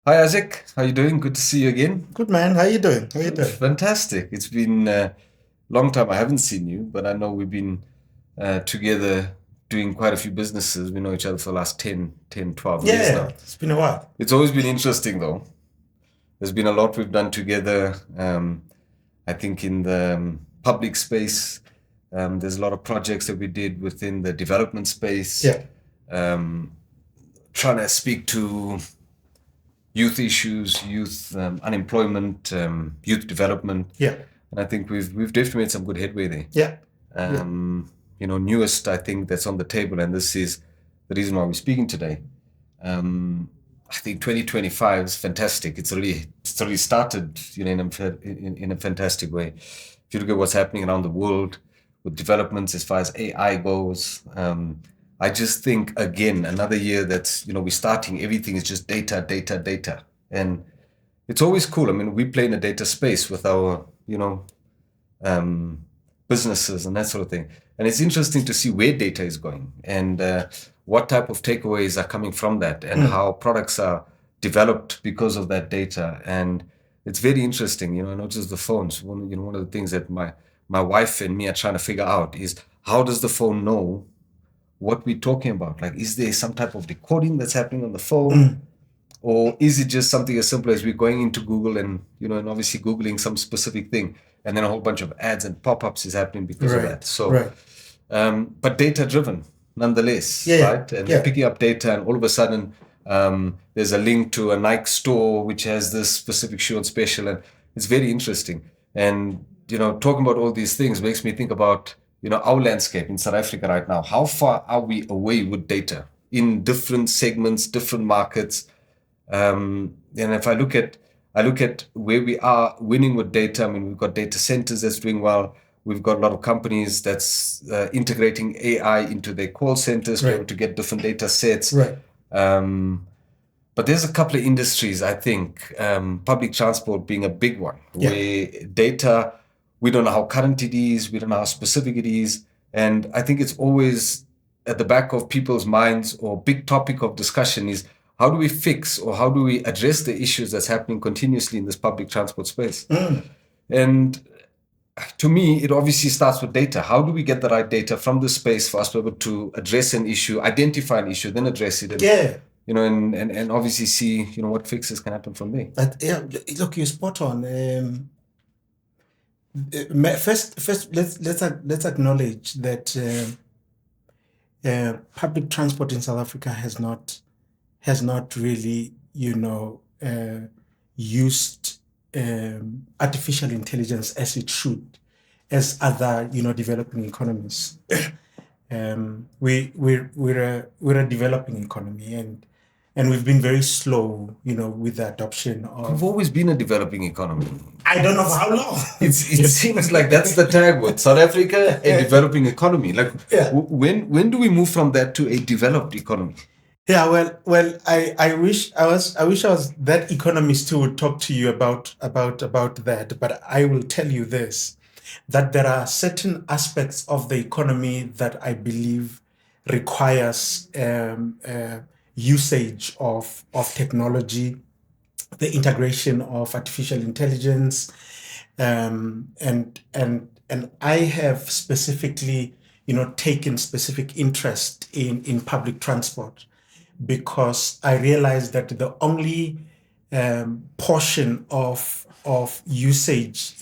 Hi Isaac, how you doing? Good to see you again. Good man, how you doing? Fantastic. It's been a long time I haven't seen you, but I know we've been together doing quite a few businesses. We know each other for the last 12 years Yeah, now. it's been a while. It's always been interesting though. There's been a lot we've done together. I think in the public space, there's a lot of projects that we did within the development space. Yeah. Trying to speak to youth issues, youth unemployment, youth development. Yeah. And I think we've definitely made some good headway there. Yeah. Newest I think that's on the table, and this is the reason why we're speaking today. I think 2025 is fantastic. It's already started, in a fantastic way. If you look at what's happening around the world with developments as far as AI goes, I just think again another year that's we're starting. Everything is just data, and it's always cool. I mean, we play in a data space with our businesses and that sort of thing, and it's interesting to see where data is going and what type of takeaways are coming from that, and how products are developed because of that data. And it's very interesting, not just the phones. One of the things that my wife and me are trying to figure out is how does the phone know what we're talking about? Like, is there some type of decoding that's happening on the phone? Or is it just something as simple as we're going into Google and, and obviously Googling some specific thing, and then a whole bunch of ads and pop-ups is happening because of that. So, but data-driven nonetheless, right? And you're picking up data, and all of a sudden there's a link to a Nike store which has this specific shoe on special, and it's very interesting. And, talking about all these things makes me think about our landscape in South Africa right now. How far are we away with data in different segments, different markets? And if I look at where we are winning with data, I mean, we've got data centers that's doing well. We've got a lot of companies that's integrating AI into their call centers to be able to get different data sets. But there's a couple of industries, I think, public transport being a big one, where data, we don't know how current it is, we don't know how specific it is. And I think it's always at the back of people's minds, or big topic of discussion is, how do we fix or how do we address the issues that's happening continuously in this public transport space? And to me, it obviously starts with data. How do we get the right data from the space for us to be able to address an issue, identify an issue, then address it, and, and obviously see what fixes can happen from there. But look, you're spot on. First, let's acknowledge that public transport in South Africa has not really, used artificial intelligence as it should, as other, developing economies. We're a developing economy, and we've been very slow, with the adoption of. We've always been a developing economy. I don't know for how long. It seems like that's the tag word. South Africa, a developing economy. Like, when do we move from that to a developed economy? Yeah, well, I wish I was that economist who would talk to you about that. But I will tell you this, that there are certain aspects of the economy that I believe requires usage of technology, the integration of artificial intelligence, and I have specifically, taken specific interest in public transport, because I realized that the only portion of usage,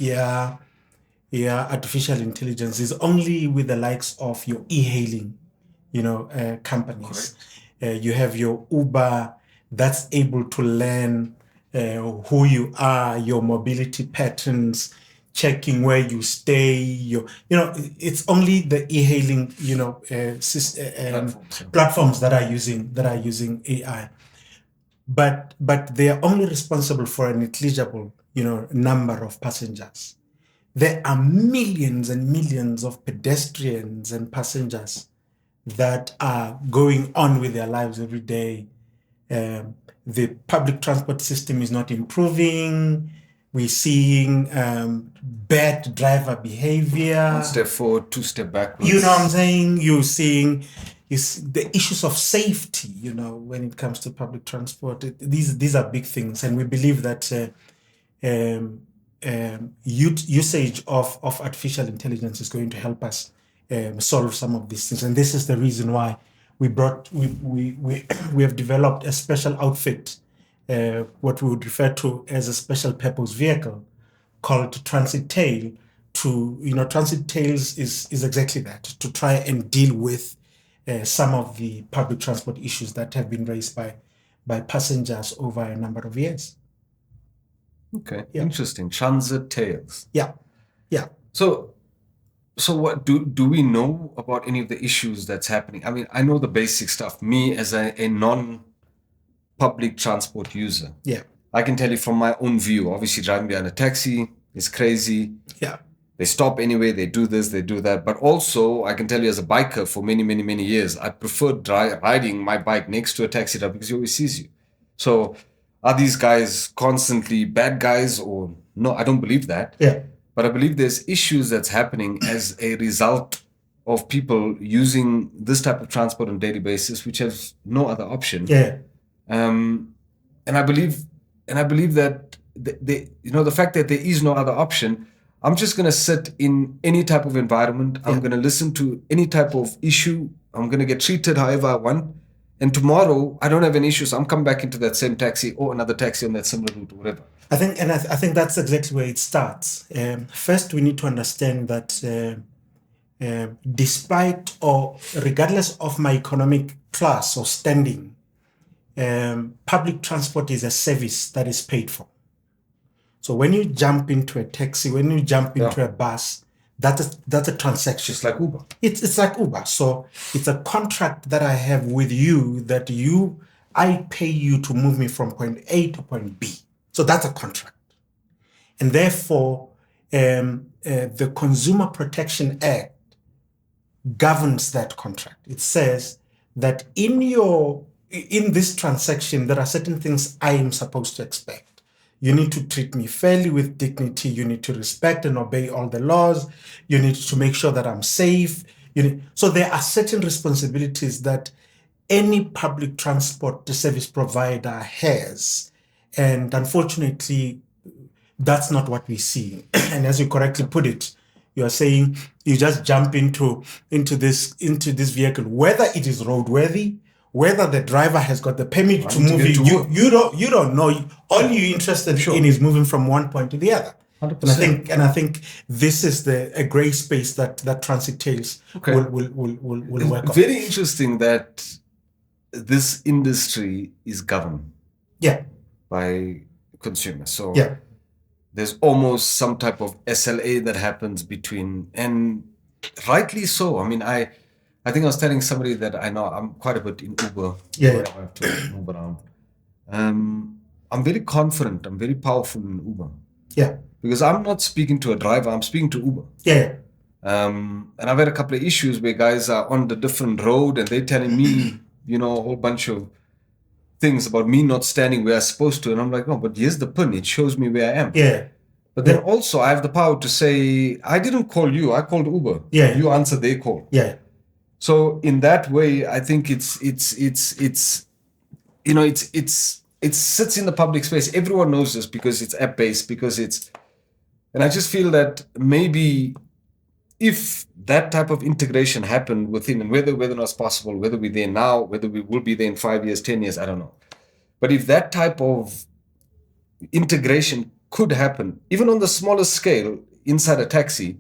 artificial intelligence is only with the likes of your e-hailing, companies. You have your Uber that's able to learn who you are, your mobility patterns, checking where you stay. It's only the e-hailing, platforms that are using AI, but they are only responsible for a negligible, number of passengers. There are millions and millions of pedestrians and passengers that are going on with their lives every day. The public transport system is not improving. We're seeing bad driver behavior. 1 step forward, 2 step backwards. You know what I'm saying? You're seeing, is the issues of safety, when it comes to public transport. These are big things, and we believe that usage of artificial intelligence is going to help us solve some of these things. And this is the reason why we have developed a special outfit, what we would refer to as a special purpose vehicle called Transit Tail. Transit Tails is exactly that, to try and deal with some of the public transport issues that have been raised by passengers over a number of years. Okay, interesting. Transit Tails. Yeah. So what do we know about any of the issues that's happening? I mean, I know the basic stuff. Me as a non-public transport user, I can tell you from my own view. Obviously, driving behind a taxi is crazy. Yeah. They stop anyway, they do this, they do that. But also, I can tell you as a biker for many, many, many years, I prefer riding my bike next to a taxi driver because he always sees you. So are these guys constantly bad guys or no? I don't believe that. Yeah. But I believe there's issues that's happening as a result of people using this type of transport on a daily basis, which has no other option. Yeah. And I believe that the fact that there is no other option, I'm just going to sit in any type of environment. I'm going to listen to any type of issue. I'm going to get treated however I want. And tomorrow, I don't have an issue, so I'm coming back into that same taxi or another taxi on that similar route or whatever. I think that's exactly where it starts. First, we need to understand that despite or regardless of my economic class or standing, public transport is a service that is paid for. So when you jump into a taxi, when you jump into a bus, that's a transaction. It's like Uber. It's like Uber. So it's a contract that I have with you that I pay you to move me from point A to point B. So that's a contract. And therefore, the Consumer Protection Act governs that contract. It says that in this transaction, there are certain things I am supposed to expect. You need to treat me fairly with dignity. You need to respect and obey all the laws. You need to make sure that I'm safe. So there are certain responsibilities that any public transport service provider has. And unfortunately, that's not what we see. And as you correctly put it, you are saying you just jump into this vehicle, whether it is roadworthy, whether the driver has got the permit to move you don't know. All you're interested in is moving from one point to the other. 100%. And I think this is a gray space that Transit Tails will work on. Very interesting that this industry is governed by consumers. So there's almost some type of SLA that happens between, and rightly so. I mean, I think I was telling somebody that I know I'm quite a bit in Uber. I have to move around. I'm very confident. I'm very powerful in Uber. Yeah. Because I'm not speaking to a driver. I'm speaking to Uber. Yeah. And I've had a couple of issues where guys are on the different road and they're telling me, a whole bunch of things about me not standing where I'm supposed to. And I'm like, no, but here's the pin. It shows me where I am. Yeah. But then also I have the power to say, I didn't call you. I called Uber. Yeah. You answered their call. Yeah. So in that way, I think it sits in the public space. Everyone knows this because it's app-based, and I just feel that maybe if that type of integration happened within, and whether or not it's possible, whether we're there now, whether we will be there in 5 years, 10 years, I don't know. But if that type of integration could happen, even on the smallest scale inside a taxi,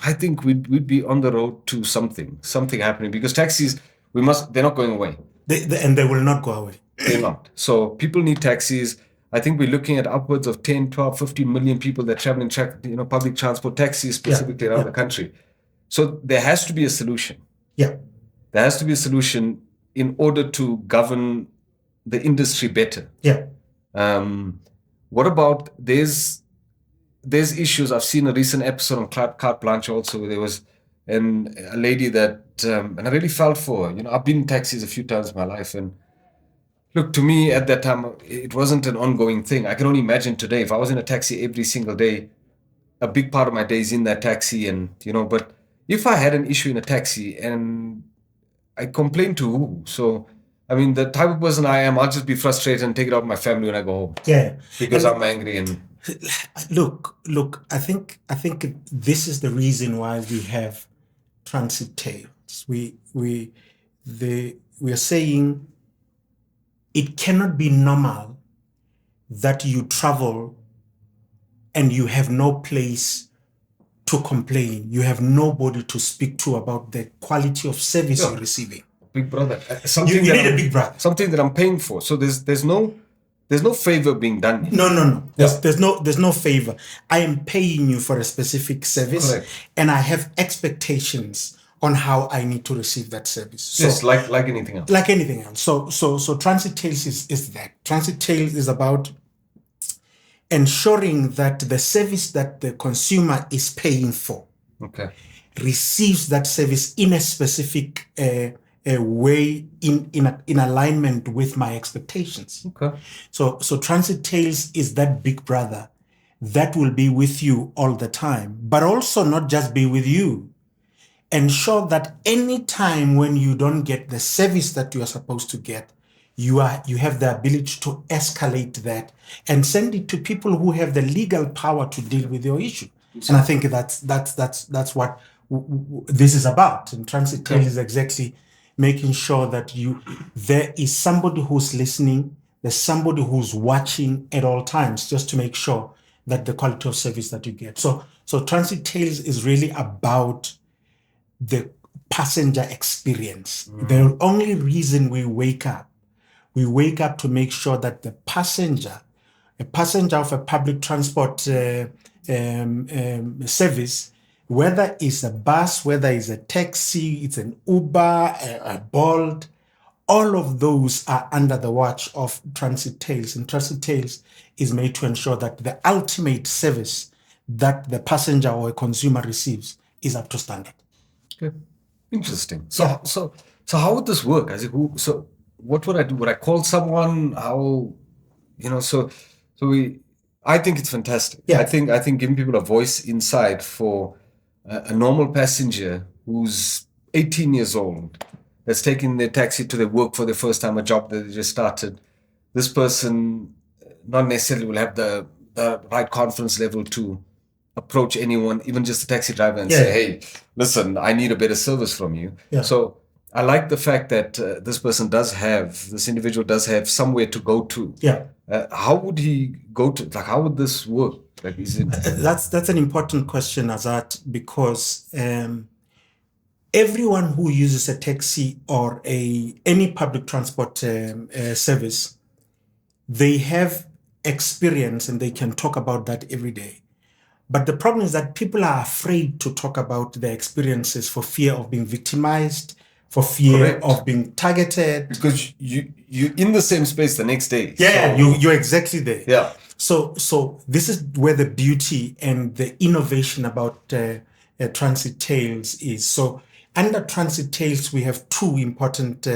I think we'd be on the road to something happening, because taxis, they're not going away. They will not go away. They're not. So people need taxis. I think we're looking at upwards of 10, 12, 15 million people that travel in public transport, taxis specifically around the country. So there has to be a solution. Yeah. There has to be a solution in order to govern the industry better. Yeah. What about there's issues. I've seen a recent episode on Carte Blanche also, where there was a lady that, and I really felt for her. I've been in taxis a few times in my life, and look, to me at that time, it wasn't an ongoing thing. I can only imagine today, if I was in a taxi every single day, a big part of my day is in that taxi, and but if I had an issue in a taxi and I complain to who? So, I mean, the type of person I am, I'll just be frustrated and take it out on my family when I go home. Yeah. Because And I'm angry and look, I think this is the reason why we have transit tales. We are saying it cannot be normal that you travel and you have no place to complain. You have nobody to speak to about the quality of service you're receiving. Big brother. You need a big brother. Something that I'm paying for. So there's no favor being done here. No. There's no favor. I am paying you for a specific service. Correct. And I have expectations on how I need to receive that service. So, yes, like anything else. Like anything else. So Transit Tales is that. Transit Tales is about ensuring that the service that the consumer is paying for receives that service in a specific way in alignment with my expectations. So Transit Tales is that big brother that will be with you all the time, but also not just be with you. Ensure that any time when you don't get the service that you are supposed to get, you have the ability to escalate that and send it to people who have the legal power to deal with your issue. And I think that's what this is about. And Transit Tales is exactly making sure that there is somebody who's listening, there's somebody who's watching at all times, just to make sure that the quality of service that you get. So Transit Tales is really about the passenger experience. The only reason we wake up to make sure that a passenger of a public transport service, whether it's a bus, whether it's a taxi, it's an Uber, a Bolt, all of those are under the watch of Transit Tales. And Transit Tales is made to ensure that the ultimate service that the passenger or a consumer receives is up to standard. Okay. Interesting. So how would this work? So what would I do? Would I call someone? How, I think it's fantastic. Yeah. I think giving people a voice inside for a normal passenger who's 18 years old, that's taking their taxi to their work for the first time, a job that they just started. This person not necessarily will have the right confidence level to approach anyone, even just a taxi driver, and say, hey, listen, I need a better service from you. Yeah. So I like the fact that this individual does have somewhere to go to. Yeah. How would he go to, how would this work? That's an important question, Azaad, because everyone who uses a taxi or any public transport service, they have experience and they can talk about that every day. But the problem is that people are afraid to talk about their experiences for fear of being victimized, for fear of being targeted. Because you're in the same space the next day. Yeah, so you're exactly there. Yeah. So this is where the beauty and the innovation about Transit Tales is. So under Transit Tales, we have two important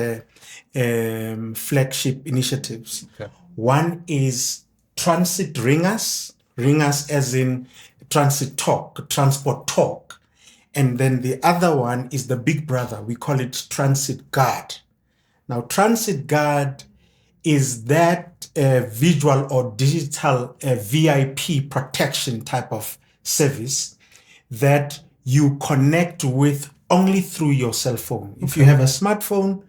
flagship initiatives. Okay. One is Transit Ringas as in transit talk, transport talk. And then the other one is the big brother. We call it Transit Guard. Now, Transit Guard is that visual or digital VIP protection type of service that you connect with only through your cell phone. If you have a smartphone,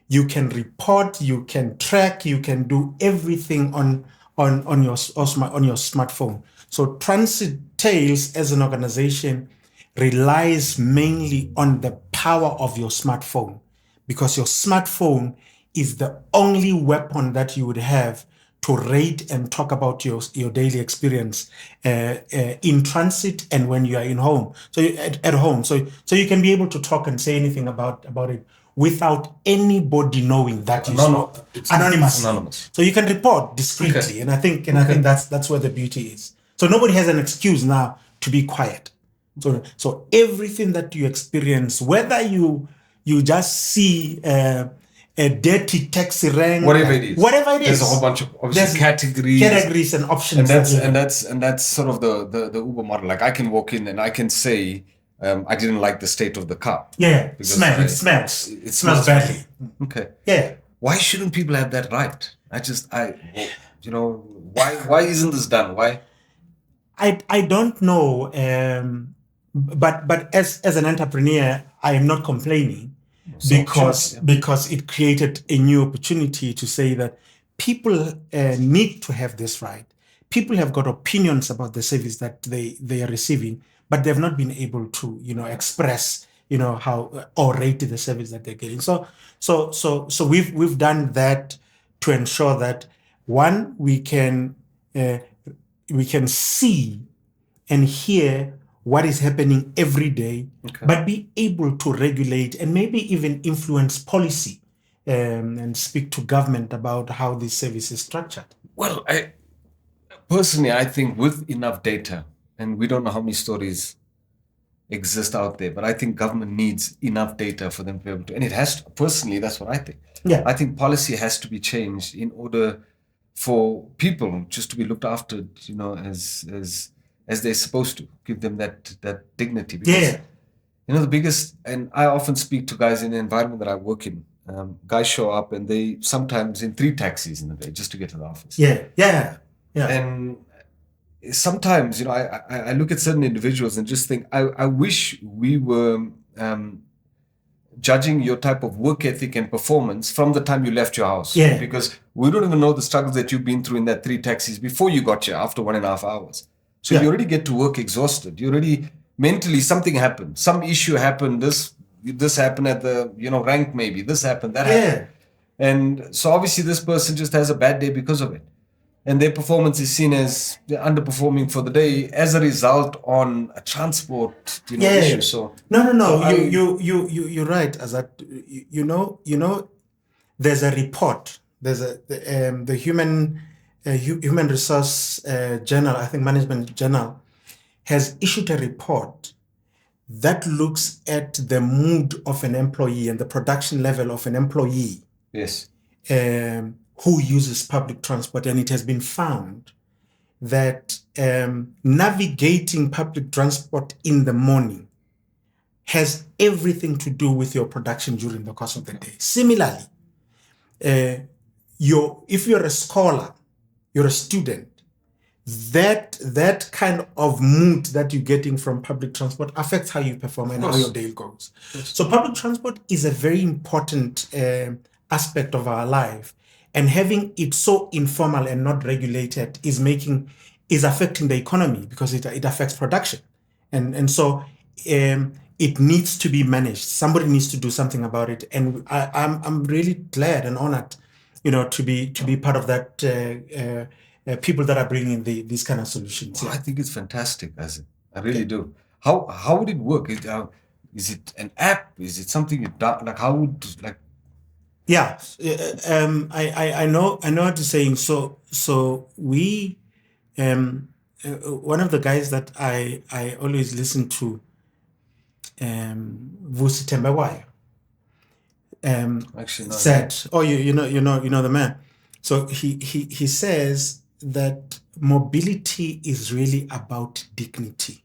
you can report, you can track, you can do everything on your smartphone. So Transit Tales as an organization relies mainly on the power of your smartphone, because your smartphone is the only weapon that you would have to rate and talk about your daily experience in transit and when you are in home. So at home, so you can be able to talk and say anything about it without anybody knowing that you spoke. Anonymous. So you can report discreetly, and I think that's where the beauty is. So nobody has an excuse now to be quiet. So everything that you experience, whether you just see a dirty taxi rank, whatever it is, there's a whole bunch of categories and options, and that's sort of the Uber model. Like I can walk in and I can say, I didn't like the state of the car. Yeah, Because it smells. It Smells badly. Okay. Yeah. Why shouldn't people have that right? Why isn't this done? Why? I don't know, but as an entrepreneur, I am not complaining because it created a new opportunity to say that people need to have this right. People have got opinions about the service that they are receiving, but they've not been able to express how or rate the service that they're getting. So we've done that to ensure that one, we can see and hear what is happening every day, but be able to regulate and maybe even influence policy and speak to government about how this service is structured. Well, personally, I think with enough data, and we don't know how many stories exist out there, but I think government needs enough data for them to be able to, and it has to, personally, that's what I think. Yeah. I think policy has to be changed in order for people just to be looked after, as they're supposed to, give them that dignity. Because, the biggest, and I often speak to guys in the environment that I work in, guys show up and they sometimes in 3 taxis in a day just to get to the office. Yeah. And sometimes, I look at certain individuals and just think, I wish we were judging your type of work ethic and performance from the time you left your house. Yeah. Because we don't even know the struggles that you've been through in that 3 taxis before you got here after 1.5 hours. So you already get to work exhausted. You already mentally, something happened, some issue happened. This happened at the rank, maybe this happened, that happened, and so obviously this person just has a bad day because of it, and their performance is seen as they're underperforming for the day as a result on a transport issue. So you're right, Azaad. There's a report. There's the human resource journal, I think management journal, has issued a report that looks at the mood of an employee and the production level of an employee. Yes. Who uses public transport, and it has been found that navigating public transport in the morning has everything to do with your production during the course of the day. Similarly, if you're a scholar, you're a student, that kind of mood that you're getting from public transport affects how you perform and how your day goes. So public transport is a very important aspect of our life, and having it so informal and not regulated is affecting the economy because it affects production, and so it needs to be managed. Somebody needs to do something about it, and I'm really glad and honored, to be part of that. People that are bringing these kind of solutions. Well, I think it's fantastic, Isaac. I really do. How would it work? Is it an app? Is it something you do? Like how would like? Yeah, I know what you're saying. So we, one of the guys that I always listen to, Vusi Tembewaya, Actually, no, said, you know the man. So he says that mobility is really about dignity.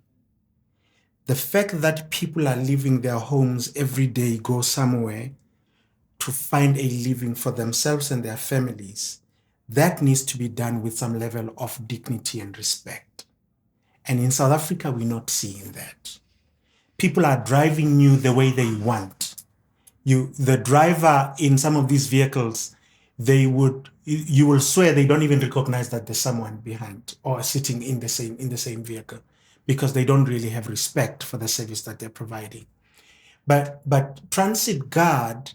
The fact that people are leaving their homes every day, go somewhere to find a living for themselves and their families, that needs to be done with some level of dignity and respect. And in South Africa, we're not seeing that. People are driving you the way they want. The driver in some of these vehicles, you will swear they don't even recognize that there's someone behind or sitting in the same vehicle, because they don't really have respect for the service that they're providing. But Transit Guard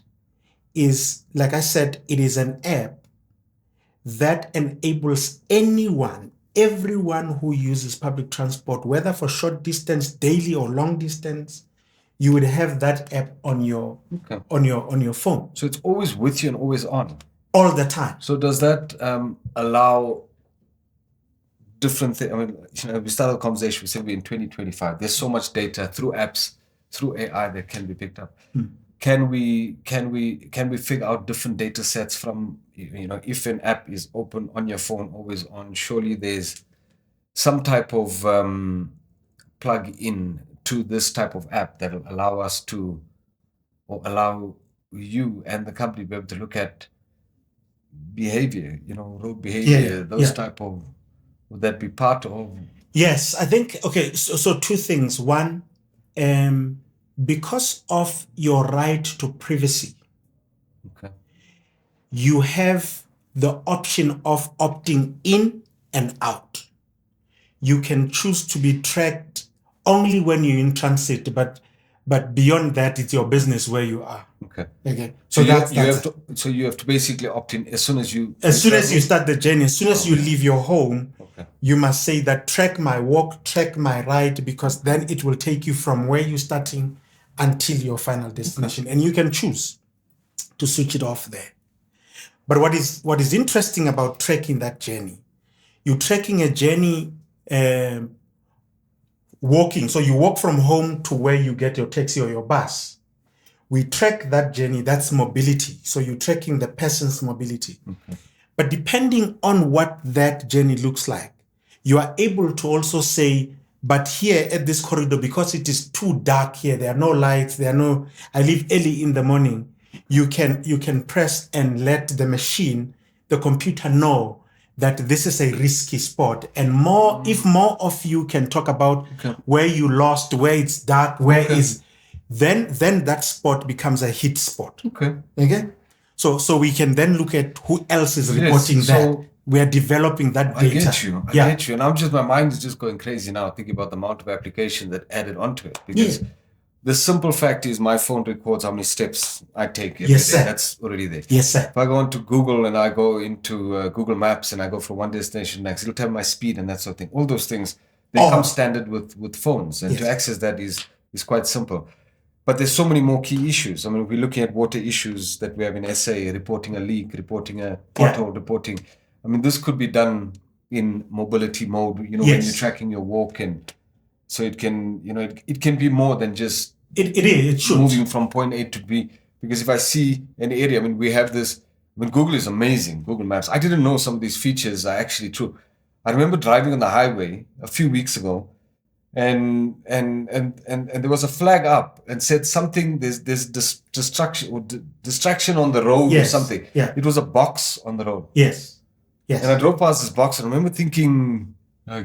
is, like I said, it is an app that enables everyone who uses public transport, whether for short distance, daily or long distance, you would have that app on your phone. So it's always with you and always on. All the time. So does that allow different things? I mean, we started the conversation, we said we're in 2025. There's so much data through apps, through AI that can be picked up. Can we figure out different data sets from, if an app is open on your phone, always on, surely there's some type of plug in to this type of app that will allow us to, or allow you and the company to be able to look at behavior, road behavior, those type of, would that be part of? Yes, I think, okay, so two things. One, because of your right to privacy, Okay. you have the option of opting in and out. You can choose to be tracked only when you're in transit, but beyond that, it's your business where you are. Okay. So you have to basically opt in as soon as you start the journey, as soon as you leave your home. Okay. You must say that track my walk, track my ride, because then it will take you from where you're starting until your final destination. And you can choose to switch it off there. But what is interesting about tracking that journey, you're tracking a journey walking. So you walk from home to where you get your taxi or your bus. We track that journey, that's mobility. So you're tracking the person's mobility. Okay. But depending on what that journey looks like, you are able to also say, but here at this corridor, because it is too dark here, there are no lights, I leave early in the morning, you can press and let the computer know that this is a risky spot. And if more of you can talk about where you lost, where it's dark, then that spot becomes a hit spot. Okay? So we can then look at who else is reporting that. We are developing that data. I get you. And my mind is just going crazy now thinking about the amount of application that added onto it. Because the simple fact is my phone records how many steps I take every day. Sir. That's already there. Yes, sir. If I go onto Google and I go into Google Maps and I go from one destination next, it'll tell my speed and that sort of thing. All those things, they come standard with phones. And to access that is quite simple. But there's so many more key issues. I mean, we're looking at water issues that we have in SA, reporting a leak, reporting a pothole, reporting. I mean, this could be done in mobility mode, when you're tracking your walk. And so it can, it can be more than just it should. Moving from point A to B. Because if I see an area, we have this, Google is amazing, Google Maps. I didn't know some of these features are actually true. I remember driving on the highway a few weeks ago, and there was a flag up and said something, there's distraction on the road or something. Yeah. It was a box on the road. Yes. And I drove past this box and I remember thinking, how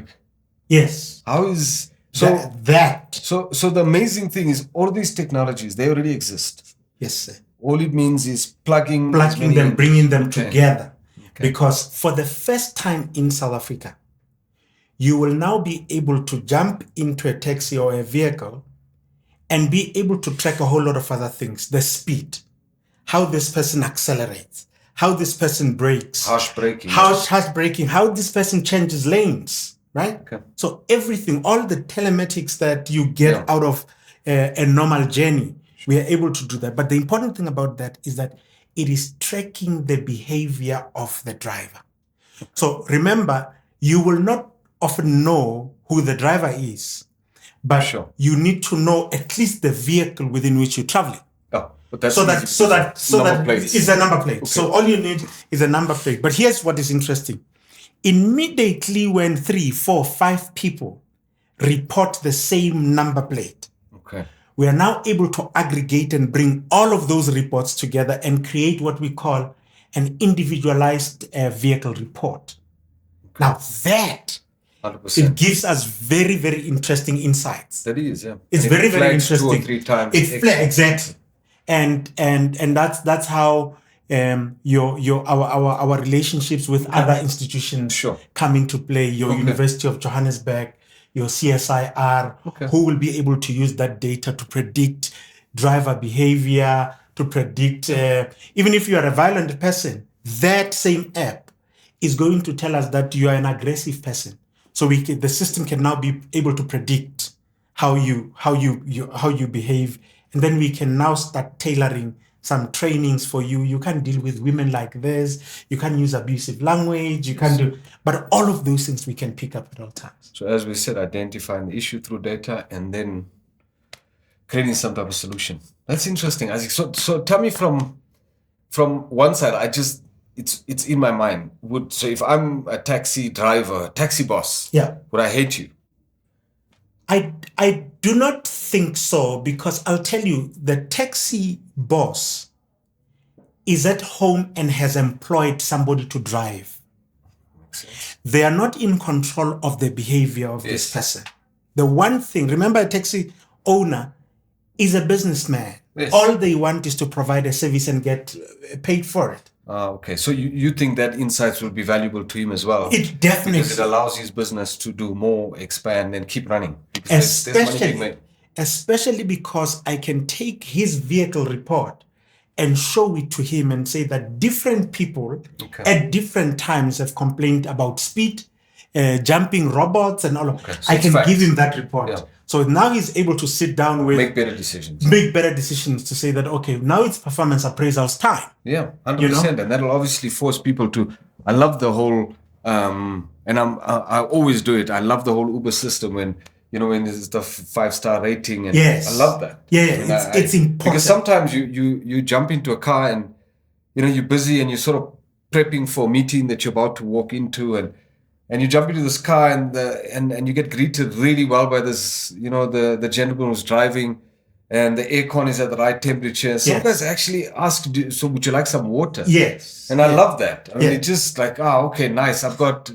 is that? So the amazing thing is all these technologies, they already exist. Yes, sir. All it means is plugging them, bringing them together. Because for the first time in South Africa, you will now be able to jump into a taxi or a vehicle and be able to track a whole lot of other things. The speed, how this person accelerates, how this person brakes. Harsh braking. Harsh braking, how this person changes lanes, right? Okay. So everything, all the telematics that you get out of a normal journey, we are able to do that. But the important thing about that is that it is tracking the behavior of the driver. So remember, you will not often know who the driver is, but you need to know at least the vehicle within which you're traveling. But that's so that it's a number plate. Okay. So all you need is a number plate. But here's what is interesting. Immediately when 3, 4, 5 people report the same number plate, we are now able to aggregate and bring all of those reports together and create what we call an individualized vehicle report. Now that 100%. It gives us very, very interesting insights. That is, yeah. It's very, very interesting. 2 or 3 times. Exactly. And that's how our relationships with other institutions come into play. Your University of Johannesburg, your CSIR, who will be able to use that data to predict driver behavior, to predict even if you are a violent person, that same app is going to tell us that you are an aggressive person. So the system can now be able to predict how you behave, and then we can now start tailoring some trainings for you. You can't deal with women like this. You can't use abusive language. You can't do, but all of those things we can pick up at all times. So as we said, identifying the issue through data and then creating some type of solution. That's interesting, Isaac. So tell me from one side, it's in my mind. So if I'm a taxi driver, taxi boss, would I hate you? I do not think so, because I'll tell you, the taxi boss is at home and has employed somebody to drive. Makes sense. They are not in control of the behavior of this person. The one thing, remember, a taxi owner is a businessman. Yes. All they want is to provide a service and get paid for it. Okay, so you think that insights will be valuable to him as well? It definitely, because it allows his business to do more, expand, and keep running. Because there's money being made. Especially because I can take his vehicle report and show it to him and say that different people at different times have complained about speed, jumping robots, and all of that. So I can give him that report. Yeah. So now he's able to sit down with... Make better decisions to say that, okay, now it's performance appraisal's time. Yeah, 100%. And that'll obviously force people to... I love the whole... and I always do it. I love the whole Uber system when there's the 5-star rating, and yes. I love that. Yeah, it's important. Because sometimes you jump into a car and you're busy and you're sort of prepping for a meeting that you're about to walk into, and you jump into this car and you get greeted really well by this, the gentleman who's driving, and the aircon is at the right temperature. Some guys actually ask, so would you like some water? Yes. And I love that. I mean, it's just like, okay, nice. I've got,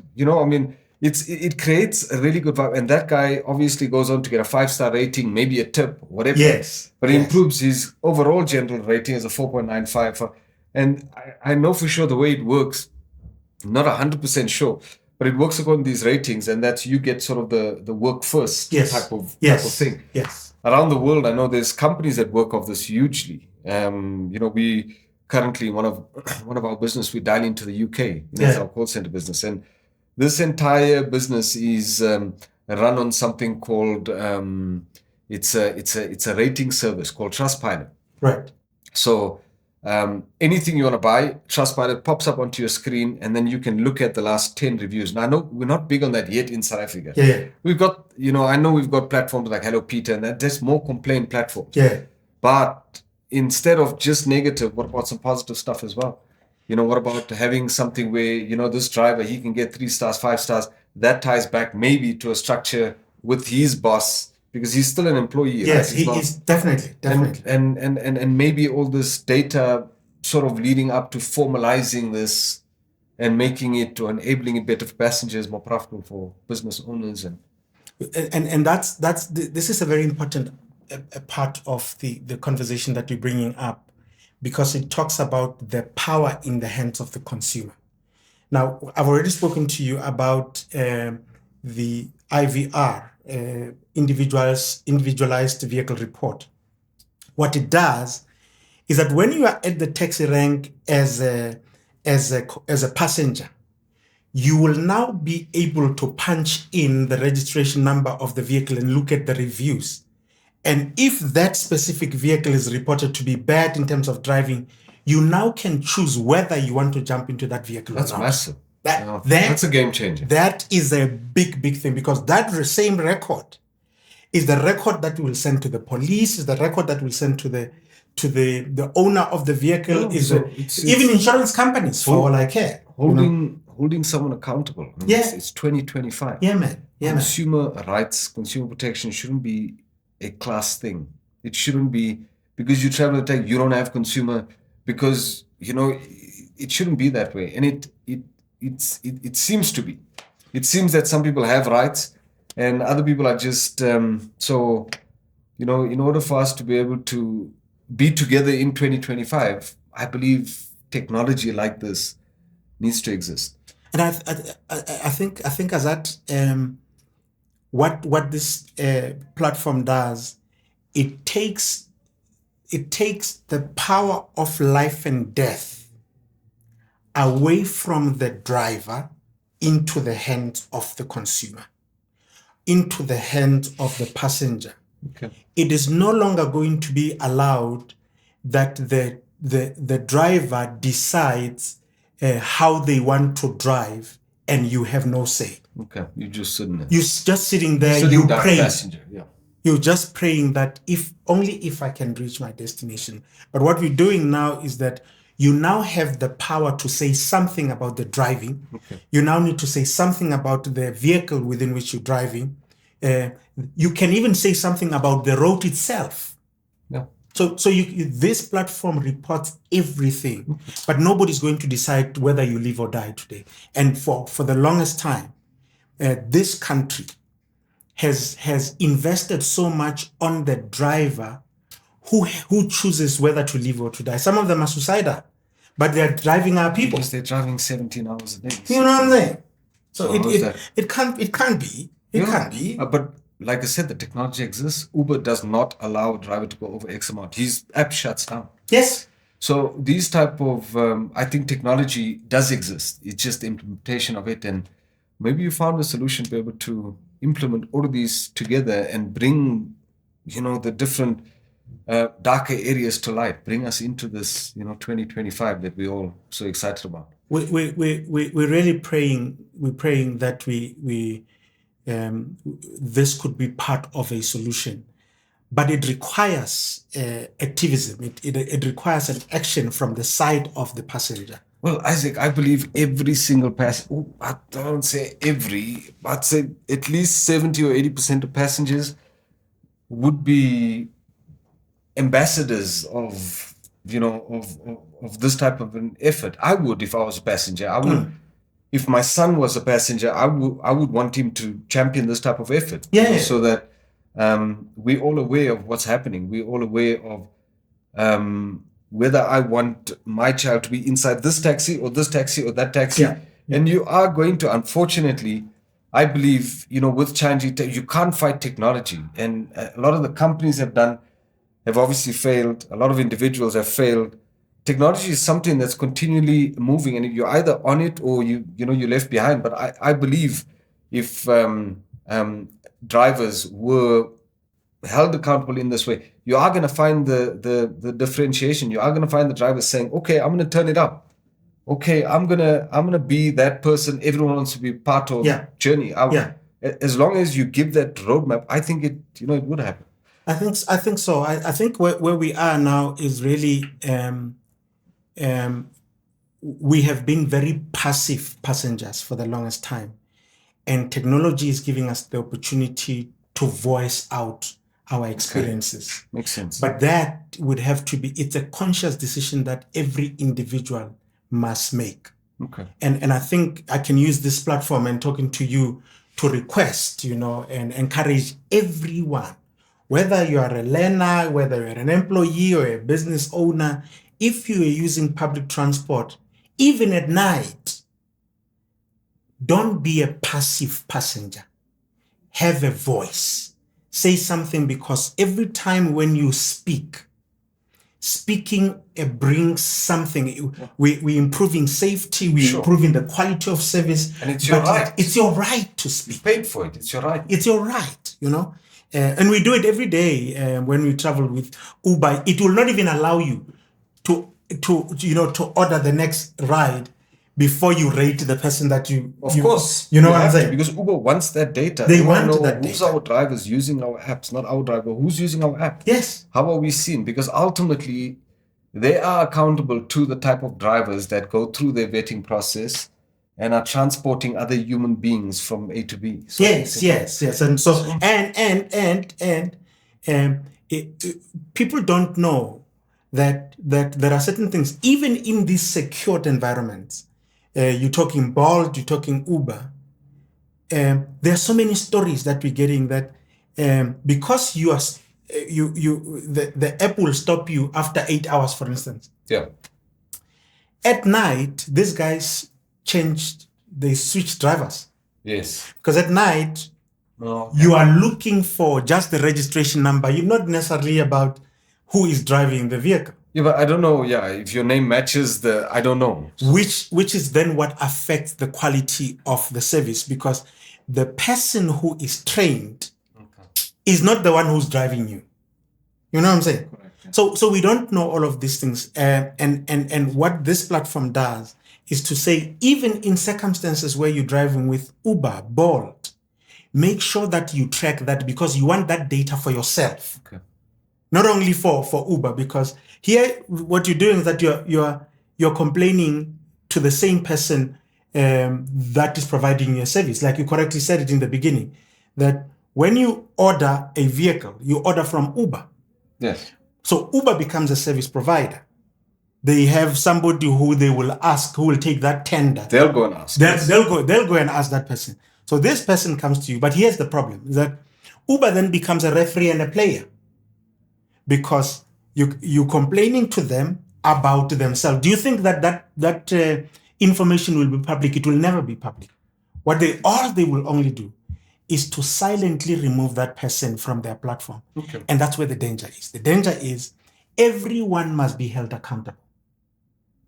it creates a really good vibe. And that guy obviously goes on to get a 5-star rating, maybe a tip, whatever. Yes. But it improves his overall general rating as a 4.95. And I know for sure the way it works, not 100% sure, but it works according to these ratings, and that's you get sort of the work first type of thing. Yes. Around the world, I know there's companies that work off this hugely. We currently, one of our business, we dial into the UK. That's our call center business. And this entire business is run on something called it's a rating service called Trustpilot. Right. So anything you want to buy, Trustpilot pops up onto your screen, and then you can look at the last 10 reviews. Now, I know we're not big on that yet in South Africa. Yeah. We've got, I know we've got platforms like Hello Peter, and there's more complaint platforms. Yeah. But instead of just negative, what about some positive stuff as well? What about having something where, this driver, he can get 3 stars, 5 stars. That ties back maybe to a structure with his boss, because he's still an employee. Yes, right? he is definitely. And maybe all this data sort of leading up to formalizing this and making it or enabling it better for passengers, more profitable for business owners. And this is a very important part of the conversation that you're bringing up, because it talks about the power in the hands of the consumer. Now, I've already spoken to you about the IVR, individualized vehicle report. What it does is that when you are at the taxi rank as a passenger, you will now be able to punch in the registration number of the vehicle and look at the reviews. And if that specific vehicle is reported to be bad in terms of driving, you now can choose whether you want to jump into that vehicle or not. That's massive. That's a game changer. That is a big thing, because that same record is the record that we'll send to the police, is the record that we'll send to the owner of the vehicle, even insurance companies, for all I care. Holding someone accountable. It's 2025. Yeah, man. Consumer rights, consumer protection shouldn't be a class thing. It shouldn't be because you travel a tech, you don't have consumer, because it shouldn't be that way. And it seems to be. It seems that some people have rights and other people are just in order for us to be able to be together in 2025, I believe technology like this needs to exist. And I think Azaad, what this platform does, it takes the power of life and death away from the driver into the hands of the consumer, into the hands of the passenger. Okay. It is no longer going to be allowed that the driver decides how they want to drive and you have no say. Okay, you're just sitting there. You're just sitting there, you pray. You're just praying that if I can reach my destination. But what we're doing now is that you now have the power to say something about the driving. Okay. You now need to say something about the vehicle within which you're driving. You can even say something about the road itself. Yeah. So this platform reports everything, but nobody's going to decide whether you live or die today. And for the longest time, this country has invested so much on the driver who chooses whether to live or to die. Some of them are suicidal, but they're driving our people. Because they're driving 17 hours a day. You know what I'm saying? So how is that? it can't be. It can't be. But like I said, the technology exists. Uber does not allow a driver to go over X amount. His app shuts down. Yes. So these type of, I think technology does exist. It's just the implementation of it. And maybe you found a solution to be able to implement all of these together and bring, the different darker areas to light, bring us into this, 2025 that we're all so excited about. We're really praying. We're praying that this could be part of a solution, but it requires activism. It requires an action from the side of the passenger. Well, Isaac, I believe every single passenger, I don't say every, I'd say at least 70 or 80% of passengers would be ambassadors of this type of an effort. I would, if I was a passenger. I would, if my son was a passenger, I would want him to champion this type of effort. Yeah. So that we're all aware of what's happening. We're all aware of whether I want my child to be inside this taxi or that taxi. Yeah. And you are going to, unfortunately, I believe, with changing, you can't fight technology. And a lot of the companies have obviously failed. A lot of individuals have failed. Technology is something that's continually moving, and you're either on it or you're left behind. But I believe if drivers were held accountable in this way, you are going to find the differentiation. You are going to find the drivers saying, "Okay, I'm going to turn it up. Okay, I'm gonna be that person everyone wants to be part of journey." As long as you give that roadmap, I think it would happen. I think so. I think where we are now is really we have been very passive passengers for the longest time, and technology is giving us the opportunity to voice out our experiences. Okay. Makes sense. But that would have to be, it's a conscious decision that every individual must make. Okay. And I think I can use this platform and talking to you to request, and encourage everyone, whether you are a learner, whether you're an employee or a business owner, if you are using public transport, even at night, don't be a passive passenger. Have a voice. Say something, because every time when you speaking brings something. We're improving safety, we're improving the quality of service. And it's your right. It's your right to speak. You paid for it. It's your right. It's your right, and we do it every day when we travel with Uber. It will not even allow you to order the next ride before you rate the person that you. Of course. You know what I'm saying? Because Uber wants that data. They want know that who's data. our drivers using our apps, not our driver. Who's using our app? Yes. How are we seen? Because ultimately, they are accountable to the type of drivers that go through their vetting process and are transporting other human beings from A to B. So yes. And so people don't know that there are certain things, even in these secured environments. You're talking Bolt, you're talking Uber. There are so many stories that we're getting that because the app will stop you after 8 hours, for instance. Yeah. At night, these guys they switched drivers. Yes. Because at night, you are looking for just the registration number. You're not necessarily about who is driving the vehicle. Yeah, but I don't know. Yeah, if your name matches I don't know. Which is then what affects the quality of the service, because the person who is trained is not the one who's driving you. You know what I'm saying? Correct, yeah. So we don't know all of these things. And what this platform does is to say, even in circumstances where you're driving with Uber, Bolt, make sure that you track that, because you want that data for yourself. Okay. Not only for Uber, because here what you're doing is that you're complaining to the same person that is providing your service. Like you correctly said it in the beginning, that When you order a vehicle, you order from Uber. Yes. So Uber becomes a service provider. They have somebody who they will ask, who will take that tender. They'll go and ask. They'll go and ask that person. So this person comes to you, but here's the problem: is that Uber then becomes a referee and a player, because you complaining to them about themselves. Do you think that information will be public? It will never be public. What they will only do is to silently remove that person from their platform. Okay. And that's where the danger is. The danger is everyone must be held accountable.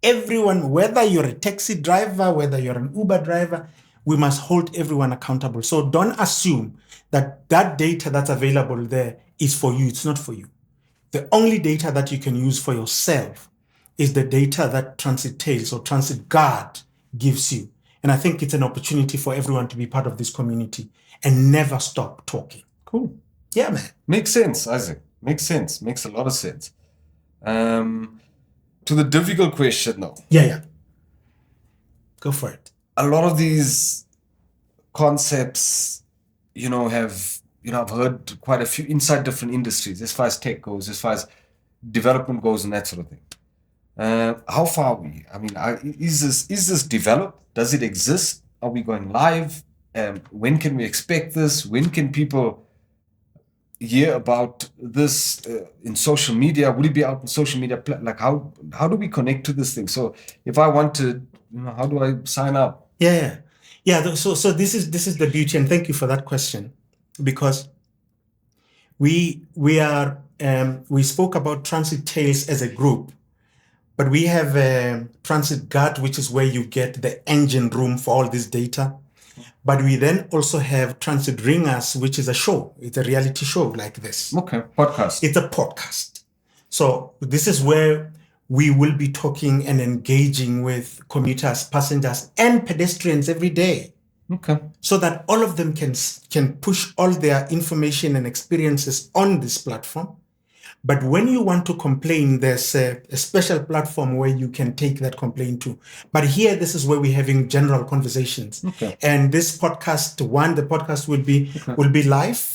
Everyone, whether you're a taxi driver, whether you're an Uber driver, we must hold everyone accountable. So don't assume that data that's available there is for you. It's not for you. The only data that you can use for yourself is the data that Transit Tails or Transit Guard gives you. And I think it's an opportunity for everyone to be part of this community and never stop talking. Cool. Yeah, man. Makes sense, Isaac. Makes sense. Makes a lot of sense. To the difficult question, though. Yeah. Go for it. A lot of these concepts, I've heard quite a few inside different industries, as far as tech goes, as far as development goes, and that sort of thing. How far are we? I mean, is this developed? Does it exist? Are we going live? When can we expect this? When can people hear about this in social media? Will it be out in social media? Like, how do we connect to this thing? So if I want to, how do I sign up? Yeah. So this is the beauty, and thank you for that question, because we spoke about Transit Tails as a group, but we have Transit Guard, which is where you get the engine room for all this data. But we then also have Transit Ringas, which is a show. It's a reality show like this. Okay, podcast. It's a podcast. So this is where we will be talking and engaging with commuters, passengers, and pedestrians every day. Okay. So that all of them can push all their information and experiences on this platform. But when you want to complain, there's a special platform where you can take that complaint to. But here, this is where we're having general conversations. Okay. And this podcast, the podcast will be live.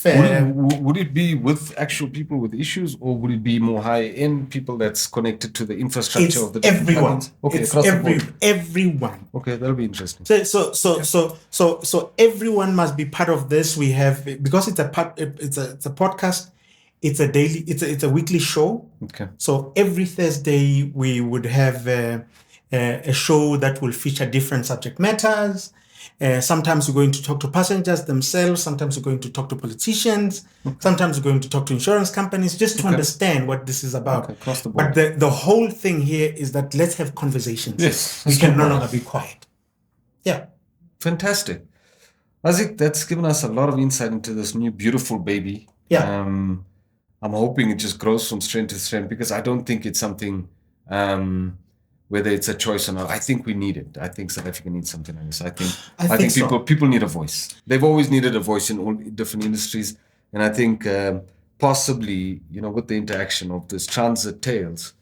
Would it be with actual people with issues, or would it be more high-end people that's connected to the infrastructure of the everyone? plugins? Okay, it's across the board. Everyone. Okay, that'll be interesting. So everyone must be part of this. We have, because it's a podcast. It's a weekly show. Okay. So every Thursday we would have a show that will feature different subject matters. Sometimes we're going to talk to passengers themselves. Sometimes we're going to talk to politicians. Sometimes we're going to talk to insurance companies, just to understand what this is about. Okay, across the board. But the whole thing here is that let's have conversations. Yes. We can no longer be quiet. Yeah. Fantastic. Isaac, that's given us a lot of insight into this new beautiful baby. Yeah. I'm hoping it just grows from strength to strength, because I don't think it's something, whether it's a choice or not. I think we need it. I think South Africa needs something like this. I think people need a voice. They've always needed a voice in all different industries. And I think possibly, with the interaction of this Transit Tails,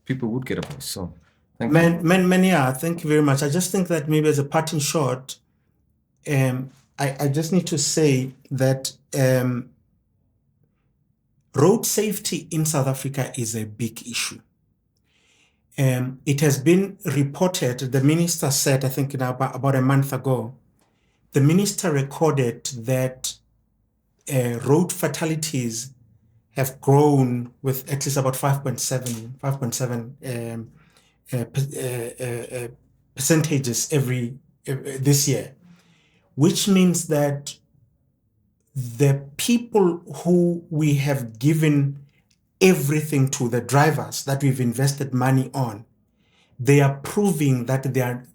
people would get a voice. So thank you. Thank you very much. I just think that maybe as a parting shot, I just need to say that road safety in South Africa is a big issue. It has been reported, the minister said, I think about a month ago, the minister recorded that road fatalities have grown with at least about 5.7 percentages this year, which means that the people who we have given everything to, the drivers that we've invested money on, they are proving that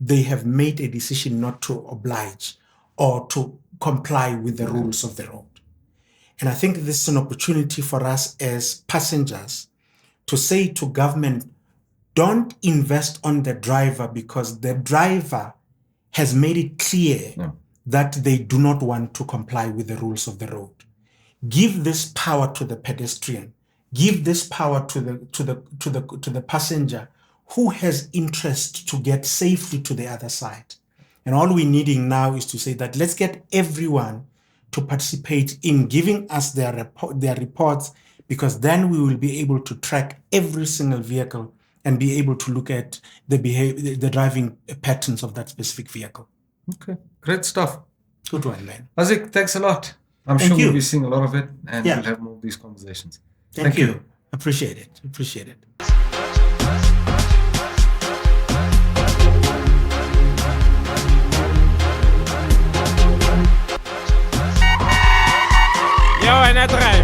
they have made a decision not to oblige or to comply with the rules of the road. And I think this is an opportunity for us as passengers to say to government, don't invest on the driver, because the driver has made it clear that they do not want to comply with the rules of the road. Give this power to the pedestrian. Give this power to the passenger who has interest to get safely to the other side. And all we're needing now is to say that let's get everyone to participate in giving us their reports, because then we will be able to track every single vehicle and be able to look at the driving patterns of that specific vehicle. Okay, great stuff. Good one, man. Isaac, thanks a lot. I'm Thank sure you. we'll be seeing a lot of it, and Yeah. we'll have more of these conversations. Thank you. Appreciate it. Appreciate it. Yo, en het rijden.